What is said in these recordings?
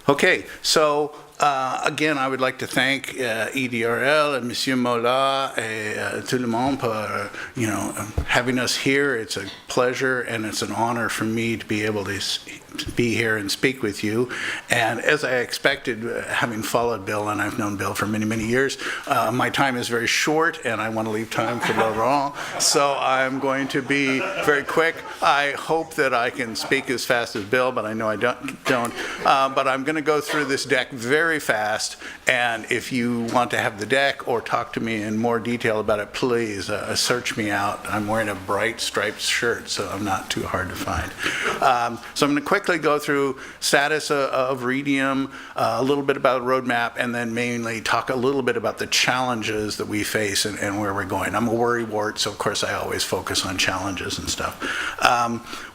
Okay, so again, I would like to thank EDRL and Monsieur Mollat et tout le monde for, having us here. It's a pleasure and it's an honor for me to be able to be here and speak with you. And as I expected, having followed Bill, and I've known Bill for many, many years, my time is very short and I want to leave time for Laurent. So I'm going to be very quick. I hope that I can speak as fast as Bill, but I know I don't. But I'm going to go through this deck very fast, and if you want to have the deck or talk to me in more detail about it, please search me out. I'm wearing a bright striped shirt, so I'm not too hard to find. So I'm going to quickly go through status of Readium, a little bit about roadmap, and then mainly talk a little bit about the challenges that we face and where we're going. I'm a worrywart, so of course I always focus on challenges and stuff.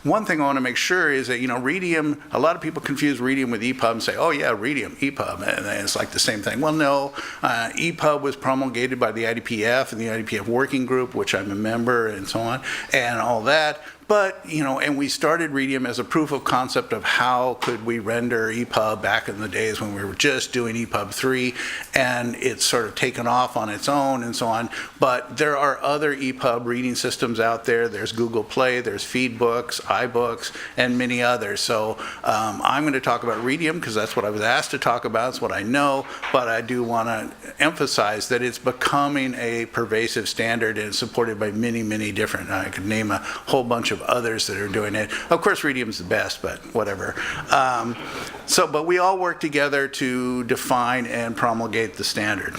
One thing I want to make sure is that, Readium, a lot of people confuse Readium with ePUB and say, oh yeah, Readium, ePUB, and it's like the same thing. Well, no, ePUB was promulgated by the idpf and the idpf working group, which I'm a member, and so on, and all that. But, and we started Readium as a proof of concept of how could we render ePUB back in the days when we were just doing ePUB 3, and it's sort of taken off on its own and so on. But there are other ePUB reading systems out there. There's Google Play, there's Feedbooks, iBooks, and many others. So I'm going to talk about Readium because that's what I was asked to talk about. It's what I know, but I do want to emphasize that it's becoming a pervasive standard and supported by many, many different, I could name a whole bunch of others that are doing it. Of course, Readium's the best, but whatever. But we all work together to define and promulgate the standard.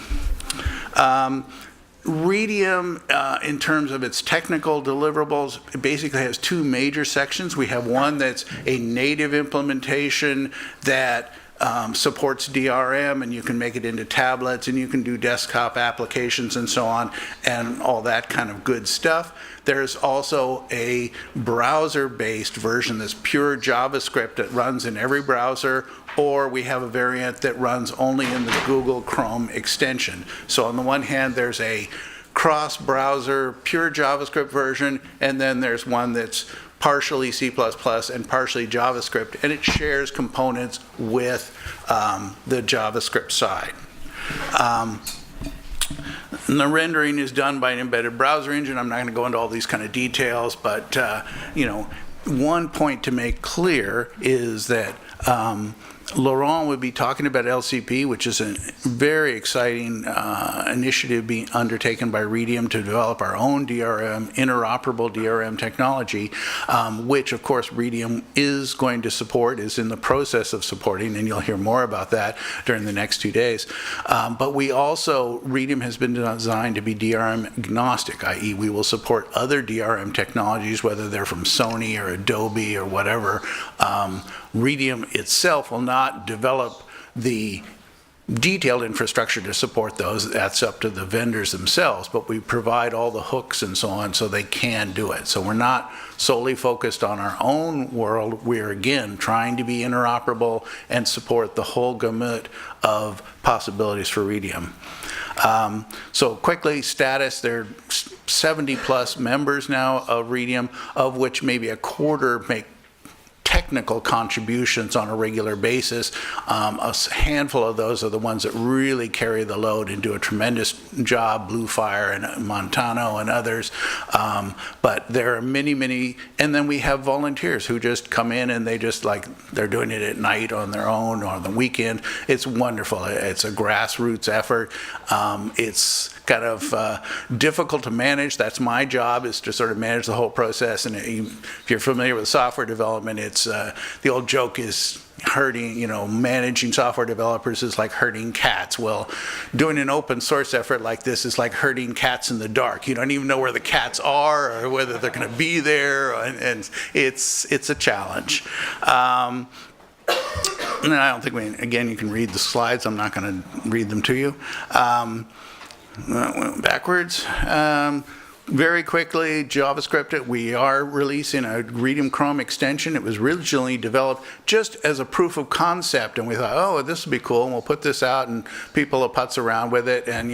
Readium, in terms of its technical deliverables, it basically has two major sections. We have one that's a native implementation that supports DRM, and you can make it into tablets, and you can do desktop applications and so on, and all that kind of good stuff. There's also a browser-based version that's pure JavaScript that runs in every browser, or we have a variant that runs only in the Google Chrome extension. So on the one hand, there's a cross-browser pure JavaScript version, and then there's one that's partially C++ and partially JavaScript, and it shares components with the JavaScript side. And the rendering is done by an embedded browser engine. I'm not going to go into all these kind of details, but one point to make clear is that Laurent would be talking about LCP, which is a very exciting initiative being undertaken by Readium to develop our own DRM, interoperable DRM technology, which of course Readium is going to support, is in the process of supporting, and you'll hear more about that during the next 2 days. But we also, Readium has been designed to be DRM agnostic, i.e. we will support other DRM technologies, whether they're from Sony or Adobe or whatever. Readium itself will not develop the detailed infrastructure to support those. That's up to the vendors themselves, but we provide all the hooks and so on so they can do it. So we're not solely focused on our own world. We're, again, trying to be interoperable and support the whole gamut of possibilities for Readium. So quickly, status, there are 70 plus members now of Readium, of which maybe a quarter make technical contributions on a regular basis. A handful of those are the ones that really carry the load and do a tremendous job, Bluefire and Montano and others. But there are many, many, and then we have volunteers who just come in and they're doing it at night on their own or on the weekend. It's wonderful. It's a grassroots effort. It's kind of difficult to manage. That's my job, is to sort of manage the whole process. And if you're familiar with software development, it's the old joke is herding, managing software developers is like herding cats. Well, doing an open source effort like this is like herding cats in the dark. You don't even know where the cats are or whether they're going to be there, and it's a challenge. And I don't think again, you can read the slides. I'm not going to read them to you. Went backwards. Very quickly, JavaScript, we are releasing a Readium Chrome extension. It was originally developed just as a proof of concept, and we thought, oh, this would be cool, and we'll put this out, and people will putz around with it, and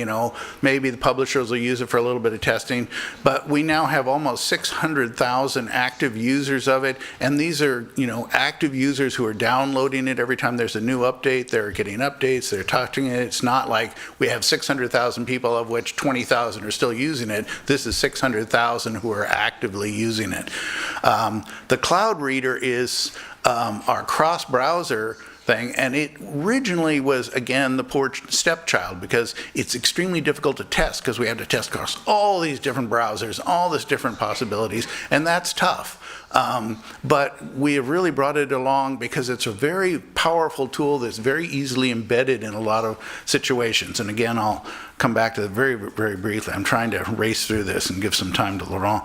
maybe the publishers will use it for a little bit of testing. But we now have almost 600,000 active users of it, and these are, active users who are downloading it every time there's a new update. They're getting updates, they're touching it. It's not like we have 600,000 people, of which 20,000 are still using it. This is 600,000 who are actively using it. The Cloud Reader is our cross-browser thing, and it originally was, again, the poor stepchild, because it's extremely difficult to test, because we have to test across all these different browsers, all these different possibilities, and that's tough. But we have really brought it along because it's a very powerful tool that's very easily embedded in a lot of situations. And again, I'll come back to that very, very briefly. I'm trying to race through this and give some time to Laurent.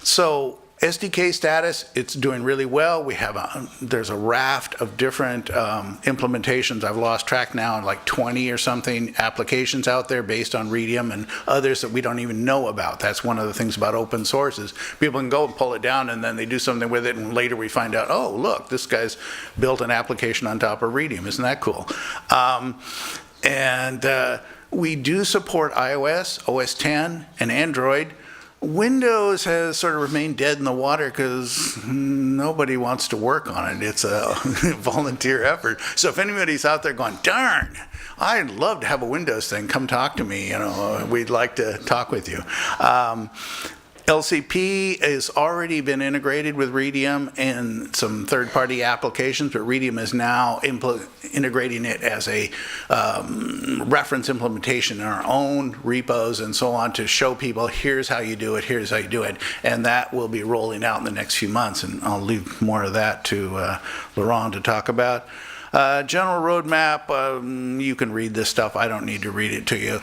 So SDK status, it's doing really well. We have there's a raft of different implementations. I've lost track now, like 20 or something applications out there based on Readium, and others that we don't even know about. That's one of the things about open source, is people can go and pull it down, and then they do something with it, and later we find out, oh, look, this guy's built an application on top of Readium. Isn't that cool? We do support iOS, OS X, and Android. Windows has sort of remained dead in the water because nobody wants to work on it. It's a volunteer effort. So if anybody's out there going, darn, I'd love to have a Windows thing, come talk to me. We'd like to talk with you. LCP has already been integrated with Readium in some third-party applications, but Readium is now integrating it as a reference implementation in our own repos and so on, to show people, here's how you do it, here's how you do it. And that will be rolling out in the next few months, and I'll leave more of that to Laurent to talk about. General roadmap, you can read this stuff. I don't need to read it to you.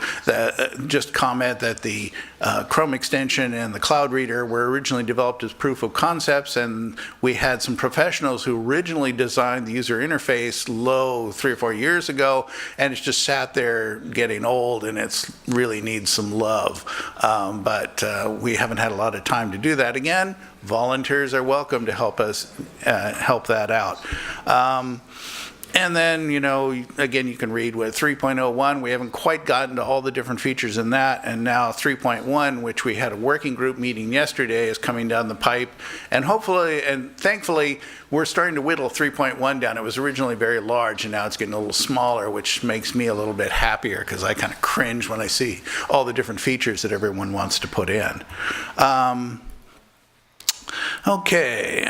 Just comment that the Chrome extension and the Cloud Reader were originally developed as proof of concepts, and we had some professionals who originally designed the user interface 3 or 4 years ago, and it's just sat there getting old, and it really needs some love. But we haven't had a lot of time to do that. Again, volunteers are welcome to help us help that out. And then, again, you can read with 3.01, we haven't quite gotten to all the different features in that, and now 3.1, which we had a working group meeting yesterday, is coming down the pipe. And hopefully, and thankfully, we're starting to whittle 3.1 down. It was originally very large, and now it's getting a little smaller, which makes me a little bit happier, because I kind of cringe when I see all the different features that everyone wants to put in. Okay,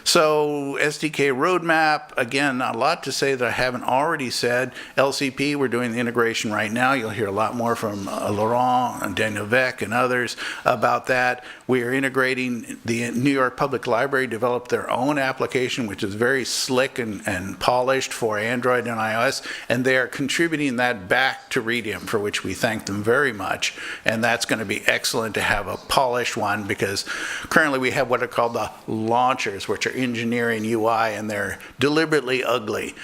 so SDK roadmap, again, not a lot to say that I haven't already said. LCP, we're doing the integration right now. You'll hear a lot more from Laurent and Daniel Vec and others about that. We are integrating, the New York Public Library developed their own application, which is very slick and polished for Android and iOS, and they are contributing that back to Readium, for which we thank them very much. And that's going to be excellent to have a polished one, because currently we have what are called the launchers, which are engineering UI, and they're deliberately ugly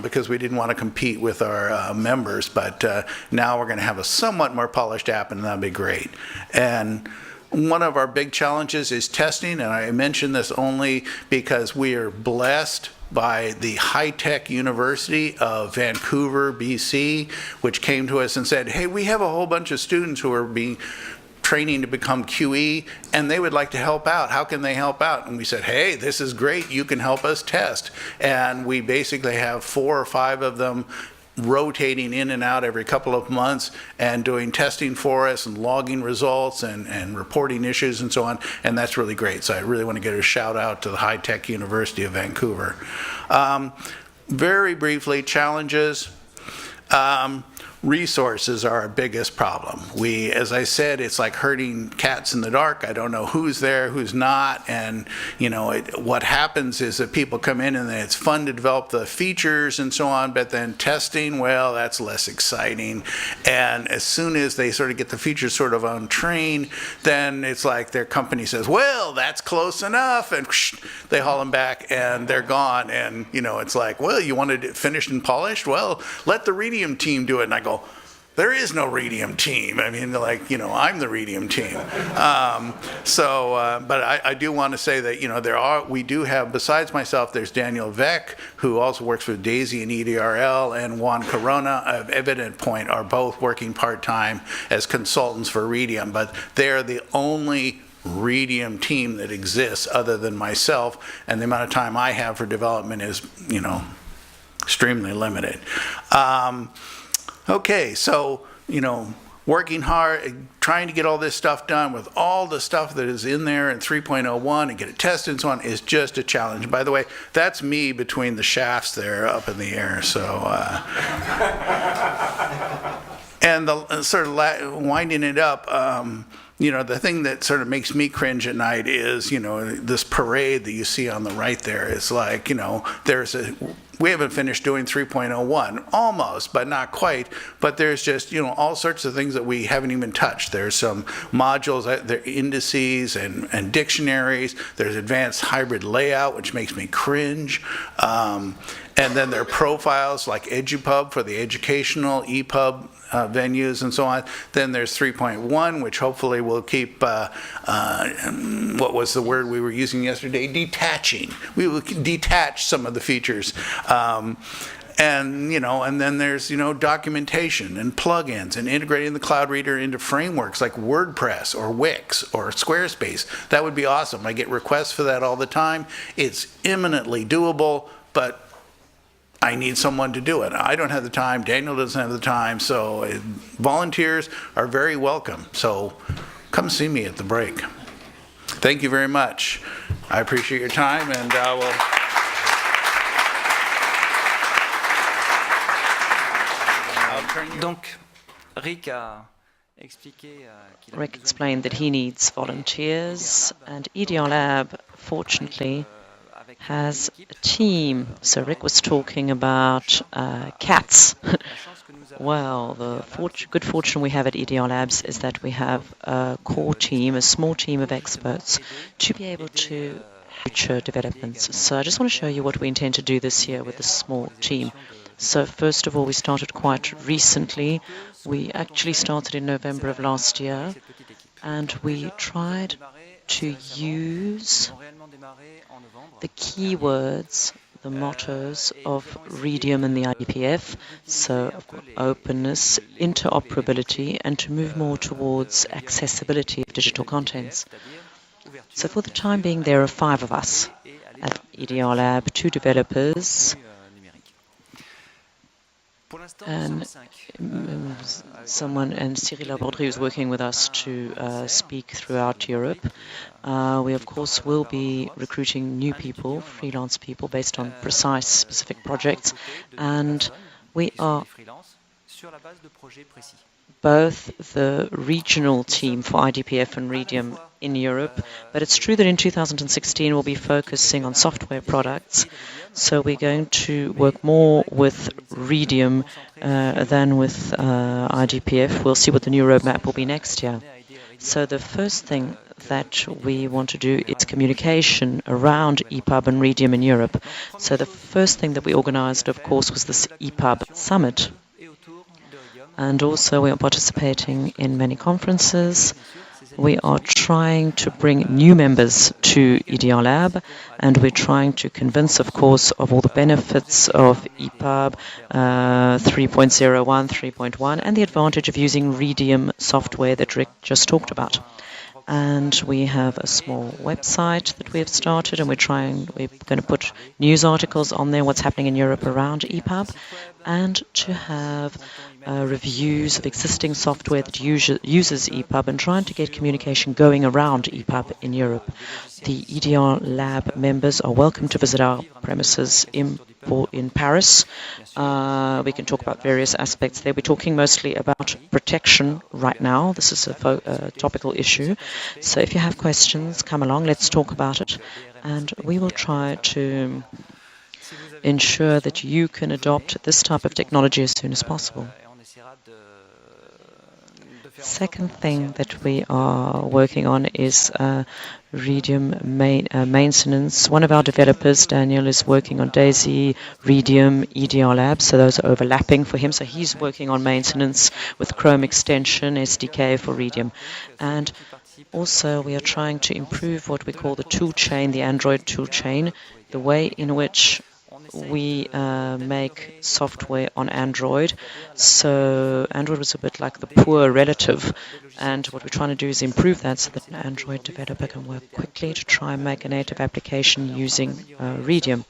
because we didn't want to compete with our members. But now we're going to have a somewhat more polished app, and that'll be great. And one of our big challenges is testing, and I mention this only because we are blessed by the high-tech University of Vancouver, BC, which came to us and said, hey, we have a whole bunch of students who are being training to become QE, and they would like to help out. How can they help out? And we said, hey, this is great. You can help us test. And we basically have 4 or 5 of them rotating in and out every couple of months and doing testing for us and logging results and reporting issues and so on, and that's really great. So I really want to give a shout out to the High Tech University of Vancouver. Very briefly, challenges. Resources are our biggest problem. As I said, it's like herding cats in the dark. I don't know who's there, who's not, and what happens is that people come in and it's fun to develop the features and so on, but then testing, well, that's less exciting. And as soon as they sort of get the features sort of on train, then it's like their company says, well, that's close enough, and they haul them back and they're gone. And it's like, well, you wanted it finished and polished? Well, let the Readium team do it. And I go, there is no Readium team. I mean, like, I'm the Readium team. But I do want to say that, we do have, besides myself, there's Daniel Vec, who also works with Daisy and EDRL, and Juan Corona of Evident Point are both working part-time as consultants for Readium, but they're the only Readium team that exists other than myself, and the amount of time I have for development is, extremely limited. Okay, so, working hard, trying to get all this stuff done with all the stuff that is in there in 3.01 and get it tested and so on is just a challenge. By the way, that's me between the shafts there up in the air. So, and the sort of winding it up, the thing that sort of makes me cringe at night is, this parade that you see on the right there is like, we haven't finished doing 3.01, almost, but not quite. But there's just, all sorts of things that we haven't even touched. There's some modules, there are indices and dictionaries. There's advanced hybrid layout, which makes me cringe. And then there are profiles like ePUB for the educational, ePUB venues and so on. Then there's 3.1, which hopefully will keep, what was the word we were using yesterday? Detaching. We will detach some of the features. And then there's, documentation and plugins and integrating the Cloud Reader into frameworks like WordPress or Wix or Squarespace. That would be awesome. I get requests for that all the time. It's imminently doable, but I need someone to do it. I don't have the time. Daniel doesn't have the time. So volunteers are very welcome. So come see me at the break. Thank you very much. I appreciate your time, and we'll... Donc, Rick explained that he needs volunteers, and EDRLab, fortunately, has a team. So Rick was talking about cats. Well, the good fortune we have at EDRLabs is that we have a core team, a small team of experts, to be able to future developments. So I just want to show you what we intend to do this year with this small team. So first of all, we started quite recently. We actually started in November of last year, and we tried to use the keywords, the mottos of Readium and the idpf, so openness, interoperability, and to move more towards accessibility of digital contents. So for the time being, there are 5 of us at EDRLab, 2 developers, and Cyril Laurent is working with us to speak throughout Europe. We, of course, will be recruiting new people, freelance people, based on precise, specific projects, and we are both the regional team for idpf and Readium in Europe, but it's true that in 2016 we'll be focusing on software products. So we're going to work more with Readium than with idpf. We'll see what the new roadmap will be next year. So the first thing that we want to do is communication around ePUB and Readium in Europe. So the first thing that we organized, of course, was this ePUB summit. And also we are participating in many conferences. We are trying to bring new members to EDRLab, and we're trying to convince, of course, of all the benefits of ePUB 3.01, 3.1, and the advantage of using Readium software that Rick just talked about. And we have a small website that we have started, and we're going to put news articles on there, what's happening in Europe around ePUB, and to have reviews of existing software that uses ePUB, and trying to get communication going around ePUB in Europe. The EDRLab members are welcome to visit our premises in Paris. We can talk about various aspects there. We're talking mostly about protection right now. This is a topical issue. So if you have questions, come along, let's talk about it. And we will try to ensure that you can adopt this type of technology as soon as possible. Second thing that we are working on is Readium maintenance. One of our developers, Daniel, is working on Daisy, Readium, EDRLab, so those are overlapping for him. So he's working on maintenance with Chrome extension, SDK for Readium. And also we are trying to improve what we call the tool chain, the Android tool chain, the way in which we make software on Android. So Android was a bit like the poor relative, and what we're trying to do is improve that so that an Android developer can work quickly to try and make a native application using Readium.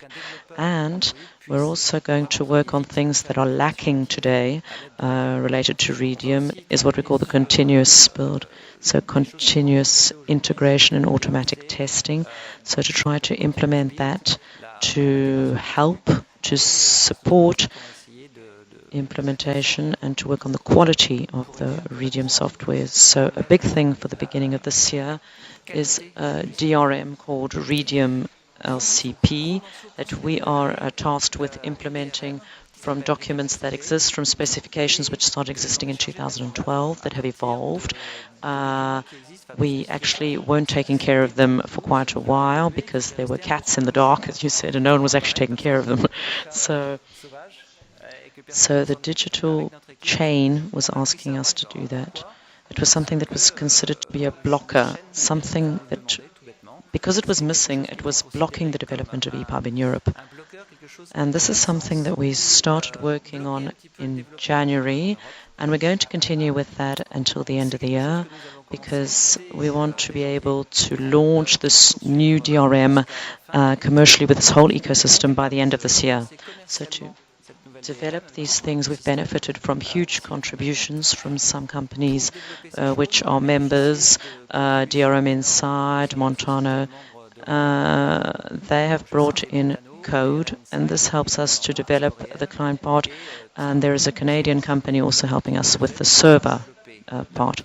And we're also going to work on things that are lacking today related to Readium, is what we call the continuous build. So continuous integration and automatic testing. So to try to implement that to help, to support implementation and to work on the quality of the Readium software. So a big thing for the beginning of this year is a DRM called Readium LCP that we are tasked with implementing from documents that exist, from specifications which started existing in 2012 that have evolved. We actually weren't taking care of them for quite a while because there were cats in the dark, as you said, and no one was actually taking care of them. So the digital chain was asking us to do that. It was something that was considered to be a blocker, something that, because it was missing, it was blocking the development of ePUB in Europe. And this is something that we started working on in January, and we're going to continue with that until the end of the year, because we want to be able to launch this new DRM commercially with this whole ecosystem by the end of this year. So to develop these things, we've benefited from huge contributions from some companies which are members, DRM Inside, Montano. They have brought in code, and this helps us to develop the client part. And there is a Canadian company also helping us with the server part.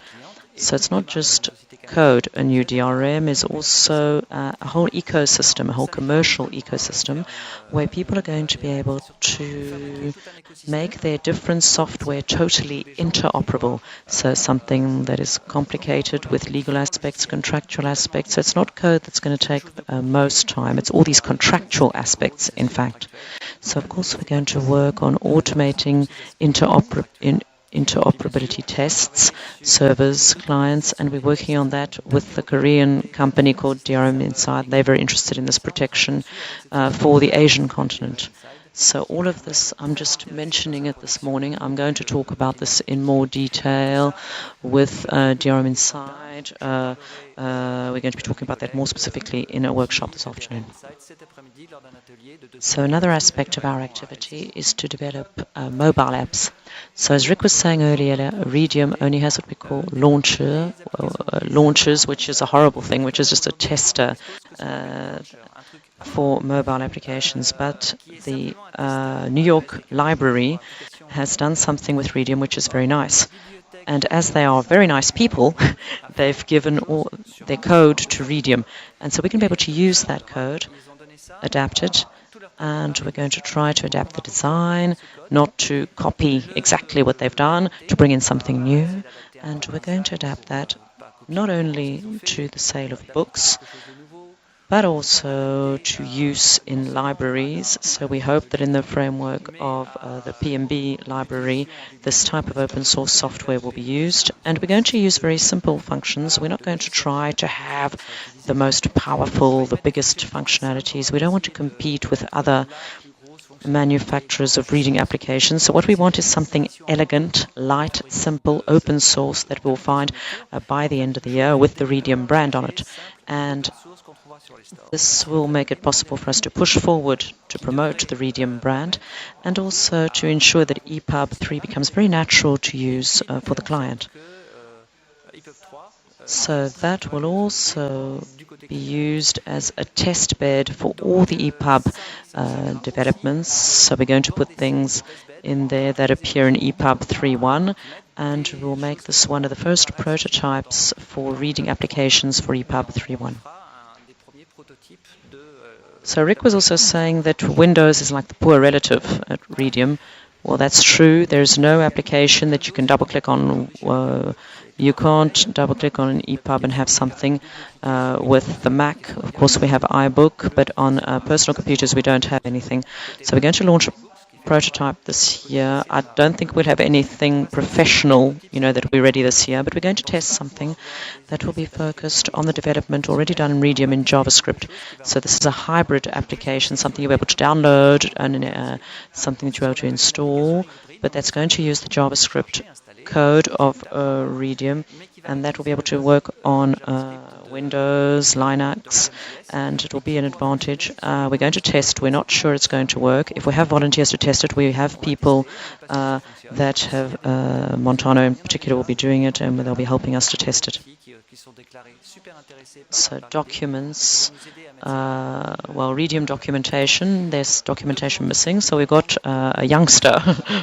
So it's not just code. A new DRM is also a whole ecosystem, a whole commercial ecosystem, where people are going to be able to make their different software totally interoperable. So something that is complicated with legal aspects, contractual aspects. So it's not code that's going to take most time. It's all these contractual aspects, in fact. So of course we're going to work on automating interoperability tests, servers, clients, and we're working on that with the Korean company called DRM Inside. They're very interested in this protection for the Asian continent. So all of this, I'm just mentioning it this morning. I'm going to talk about this in more detail with DRM Inside. We're going to be talking about that more specifically in a workshop this afternoon. So another aspect of our activity is to develop mobile apps. So as Rick was saying earlier, Readium only has what we call launchers, which is a horrible thing, which is just a tester for mobile applications. But the New York Librairie has done something with Readium which is very nice. And as they are very nice people, they've given all their code to Readium. And so we can be able to use that code, adapt it, and we're going to try to adapt the design, not to copy exactly what they've done, to bring in something new. And we're going to adapt that not only to the sale of books, but also to use in libraries. So we hope that in the framework of the PMB library, this type of open source software will be used. And we're going to use very simple functions. We're not going to try to have the most powerful, the biggest functionalities. We don't want to compete with other manufacturers of reading applications. So what we want is something elegant, light, simple, open source that we'll find by the end of the year with the Readium brand on it. And this will make it possible for us to push forward to promote the Readium brand and also to ensure that ePUB 3 becomes very natural to use for the client. So that will also be used as a test bed for all the ePUB developments. So we're going to put things in there that appear in ePUB 3.1, and we'll make this one of the first prototypes for reading applications for ePUB 3.1. So Rick was also saying that Windows is like the poor relative at Readium. Well, that's true. There's no application that you can double-click on. You can't double-click on an EPUB and have something with the Mac. Of course, we have iBook, but on personal computers, we don't have anything. So we're going to launch a prototype this year. I don't think we'll have anything professional, that will be ready this year, but we're going to test something that will be focused on the development already done in Readium in JavaScript. So this is a hybrid application, something you'll be able to download and something that you'll be able to install, but that's going to use the JavaScript code of Readium, and that will be able to work on Windows, Linux, and it will be an advantage. We're going to test. We're not sure it's going to work. If we have volunteers to test it, we have people that have, Montano in particular will be doing it, and they'll be helping us to test it. So documents, Readium documentation, there's documentation missing, so we've got a youngster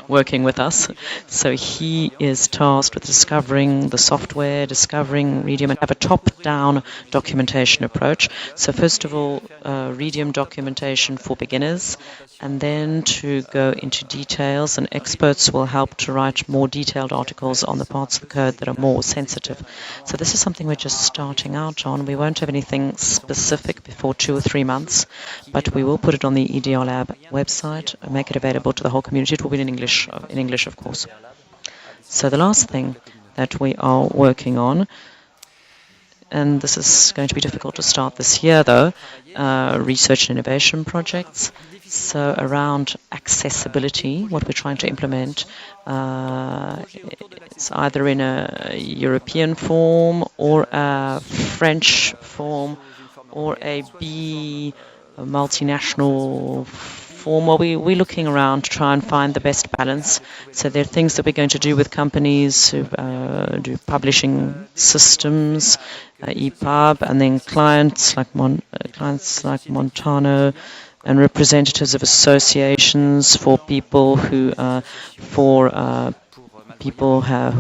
working with us. So he is tasked with discovering the software, discovering Readium, and have a top-down documentation approach. So first of all, Readium documentation for beginners, and then to go into details, and experts will help to write more detailed articles on the parts of the code that are more sensitive. So this is something we're just starting out on. We won't have anything specific before 2 or 3 months, but we will put it on the EDRLab website and make it available to the whole community. It will be in English, of course. So the last thing that we are working on, and this is going to be difficult to start this year though, research and innovation projects. So around accessibility, what we're trying to implement, it's either in a European form or a French form or a multinational form. Well, we're looking around to try and find the best balance. So there are things that we're going to do with companies who do publishing systems, ePUB, and then clients like Montano, and representatives of associations for people who who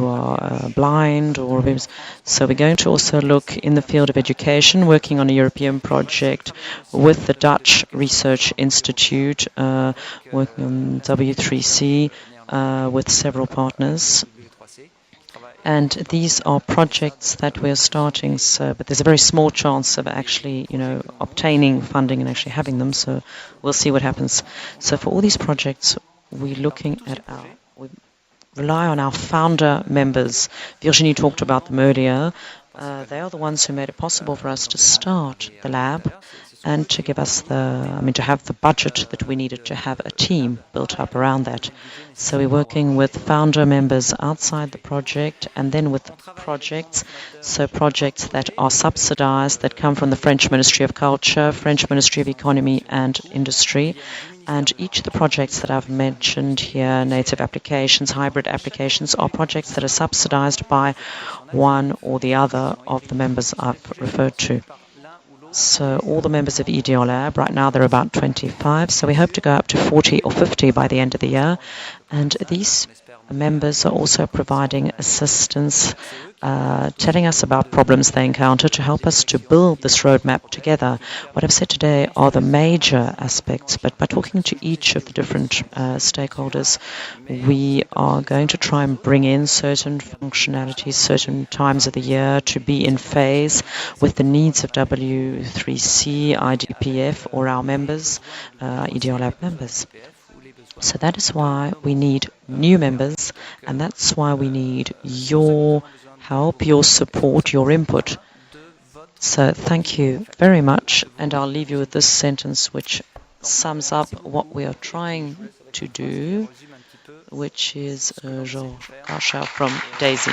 are blind, so we're going to also look in the field of education, working on a European project with the Dutch Research Institute, working on W3C with several partners. And these are projects that we're starting, but there's a very small chance of actually, obtaining funding and actually having them, so we'll see what happens. So for all these projects, we rely on our founder members. Virginie talked about them earlier. They are the ones who made it possible for us to start the lab and to give us to have the budget that we needed to have a team built up around that. So we're working with founder members outside the project and then with projects, so projects that are subsidized, that come from the French Ministry of Culture, French Ministry of Economy and Industry. And each of the projects that I've mentioned here, native applications, hybrid applications, are projects that are subsidized by one or the other of the members I've referred to. So all the members of EDRLab, right now they're about 25, so we hope to go up to 40 or 50 by the end of the year. And these members are also providing assistance, telling us about problems they encounter to help us to build this roadmap together. What I've said today are the major aspects, but by talking to each of the different stakeholders, we are going to try and bring in certain functionalities, certain times of the year to be in phase with the needs of W3C, idpf, or our members, EDRLab members. So that is why we need new members, and that's why we need your help, your support, your input. So thank you very much, and I'll leave you with this sentence which sums up what we are trying to do, which is Jean Gachat from Daisy.